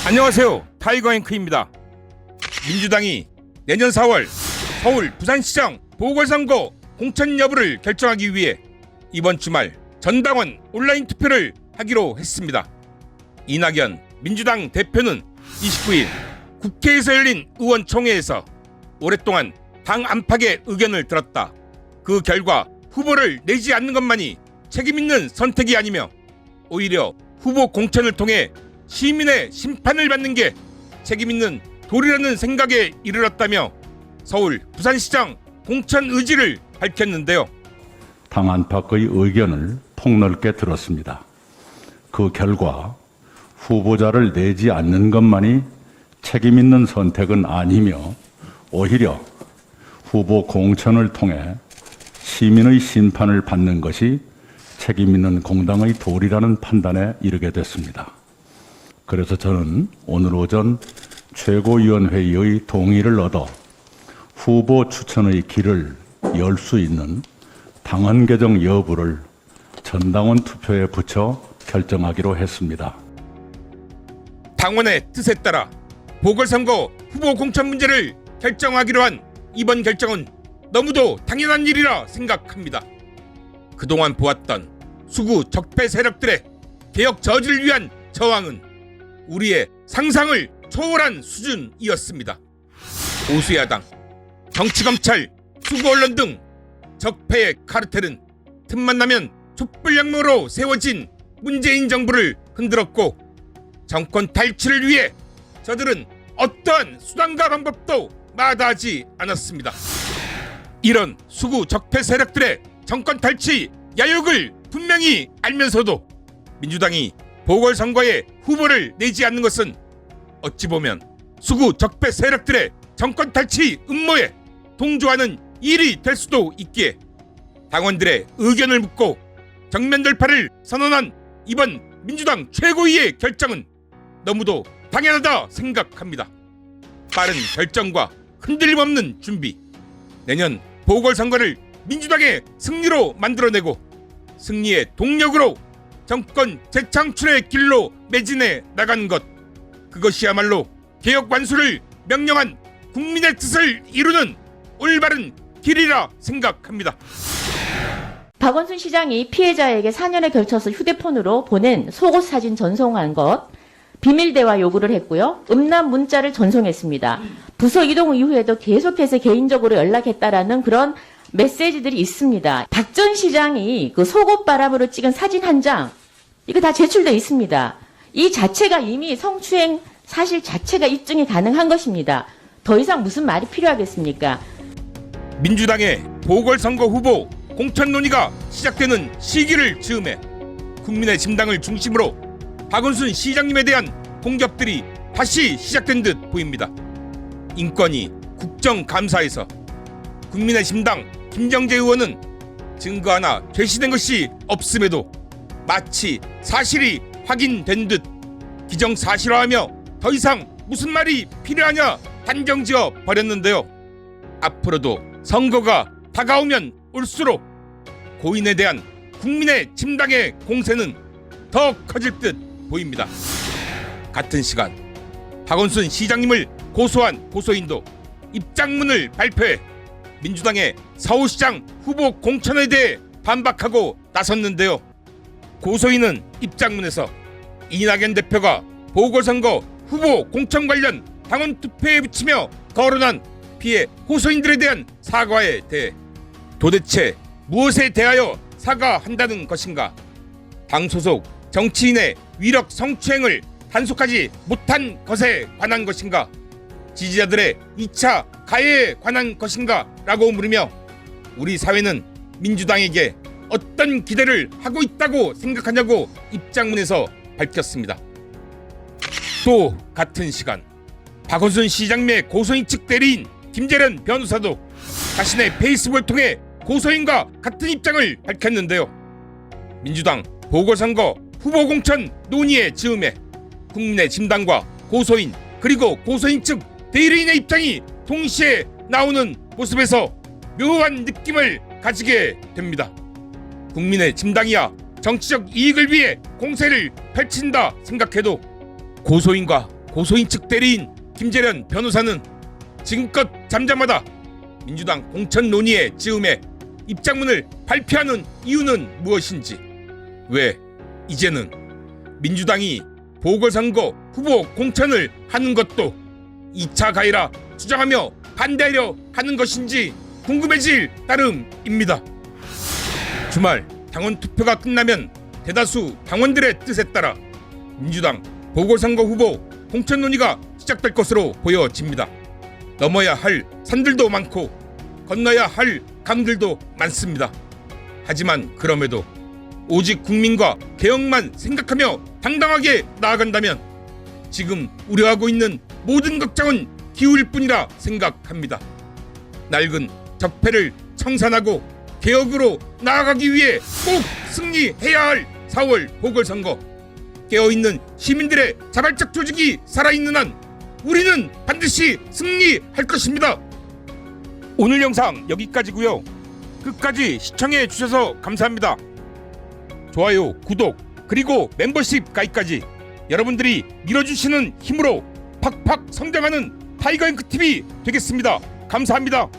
안녕하세요, 타이거 앵크입니다. 민주당이 내년 4월 서울 부산시장 보궐선거 공천 여부를 결정하기 위해 이번 주말 전당원 온라인 투표를 하기로 했습니다. 이낙연 민주당 대표는 29일 국회에서 열린 의원총회에서 오랫동안 당 안팎의 의견을 들었다. 그 결과 후보를 내지 않는 것만이 책임있는 선택이 아니며 오히려 후보 공천을 통해 시민의 심판을 받는 게 책임있는 도리라는 생각에 이르렀다며 서울 부산시장 공천 의지를 밝혔는데요. 당 안팎의 의견을 폭넓게 들었습니다. 그 결과 후보자를 내지 않는 것만이 책임있는 선택은 아니며 오히려 후보 공천을 통해 시민의 심판을 받는 것이 책임있는 공당의 도리라는 판단에 이르게 됐습니다. 그래서 저는 오늘 오전 최고위원회의의 동의를 얻어 후보 추천의 길을 열 수 있는 당헌 개정 여부를 전당원 투표에 붙여 결정하기로 했습니다. 당원의 뜻에 따라 보궐선거 후보 공천 문제를 결정하기로 한 이번 결정은 너무도 당연한 일이라 생각합니다. 그동안 보았던 수구 적폐 세력들의 개혁 저지를 위한 저항은 우리의 상상을 초월한 수준이었습니다. 보수야당, 정치검찰, 수구언론 등 적폐의 카르텔은 틈만 나면 촛불혁명으로 세워진 문재인 정부를 흔들었고 정권 탈취를 위해 저들은 어떠한 수단과 방법도 마다하지 않았습니다. 이런 수구 적폐 세력들의 정권 탈취 야욕을 분명히 알면서도 민주당이 보궐선거에 후보를 내지 않는 것은 어찌 보면 수구 적폐 세력들의 정권 탈취 음모에 동조하는 일이 될 수도 있기에 당원들의 의견을 묻고 정면 돌파를 선언한 이번 민주당 최고위의 결정은 너무도 당연하다 생각합니다. 빠른 결정과 흔들림 없는 준비, 내년 보궐선거를 민주당의 승리로 만들어내고 승리의 동력으로 정권 재창출의 길로 매진해 나가는 것, 그것이야말로 개혁 완수를 명령한 국민의 뜻을 이루는 올바른 길이라 생각합니다. 박원순 시장이 피해자에게 4년에 걸쳐서 휴대폰으로 보낸 속옷 사진 전송한 것 비밀 대화 요구를 했고요. 음란 문자를 전송했습니다. 부서 이동 이후에도 계속해서 개인적으로 연락했다라는 그런 메시지들이 있습니다. 박 전 시장이 그 속옷 바람으로 찍은 사진 한 장, 이거 다 제출돼 있습니다. 이 자체가 이미 성추행 사실 자체가 입증이 가능한 것입니다. 더 이상 무슨 말이 필요하겠습니까? 민주당의 보궐선거 후보 공천 논의가 시작되는 시기를 즈음해 국민의 심당을 중심으로 박원순 시장님에 대한 공격들이 다시 시작된 듯 보입니다. 인권위 국정감사에서 국민의 심당 김정재 의원은 증거 하나 제시된 것이 없음에도 마치 사실이 확인된 듯 기정사실화하며 더 이상 무슨 말이 필요하냐 단정지어 버렸는데요. 앞으로도 선거가 다가오면 올수록 고인에 대한 국민의 심당의 공세는 더 커질 듯 보입니다. 같은 시간 박원순 시장님을 고소한 고소인도 입장문을 발표해 민주당의 서울시장 후보 공천에 대해 반박하고 나섰는데요. 고소인은 입장문에서 이낙연 대표가 보궐선거 후보 공천 관련 당원 투표에 붙이며 거론한 피해 호소인들에 대한 사과에 대해 도대체 무엇에 대하여 사과한다는 것인가? 당 소속 정치인의 위력 성추행을 단속하지 못한 것에 관한 것인가? 지지자들의 2차 가해에 관한 것인가? 라고 물으며 우리 사회는 민주당에게 어떤 기대를 하고 있다고 생각하냐고 입장문에서 밝혔습니다. 또 같은 시간 박원순 시장님의 고소인 측 대리인 김재련 변호사도 자신의 페이스북을 통해 고소인과 같은 입장을 밝혔는데요. 민주당 보궐선거 후보 공천 논의의 즈음에 국민의 심당과 고소인 그리고 고소인 측 대리인의 입장이 동시에 나오는 모습에서 묘한 느낌을 가지게 됩니다. 국민의 심당이야 정치적 이익을 위해 공세를 펼친다 생각해도 고소인과 고소인 측 대리인 김재련 변호사는 지금껏 잠잠하다 민주당 공천 논의의 즈음에 입장문을 발표하는 이유는 무엇인지, 왜 이제는 민주당이 보궐선거 후보 공천을 하는 것도 2차 가해라 주장하며 반대하려 하는 것인지 궁금해질 따름입니다. 주말 당원 투표가 끝나면 대다수 당원들의 뜻에 따라 민주당 보궐선거 후보 공천 논의가 시작될 것으로 보여집니다. 넘어야 할 산들도 많고 건너야 할 강들도 많습니다. 하지만 그럼에도 오직 국민과 개혁만 생각하며 당당하게 나아간다면 지금 우려하고 있는 모든 걱정은 기울일 뿐이라 생각합니다. 낡은 적폐를 청산하고 개혁으로 나아가기 위해 꼭 승리해야 할 4월 보궐선거. 깨어있는 시민들의 자발적 조직이 살아있는 한 우리는 반드시 승리할 것입니다. 오늘 영상 여기까지고요. 끝까지 시청해 주셔서 감사합니다. 좋아요, 구독, 그리고 멤버십 가입까지 여러분들이 밀어주시는 힘으로 팍팍 성장하는 타이거잉크TV 되겠습니다. 감사합니다.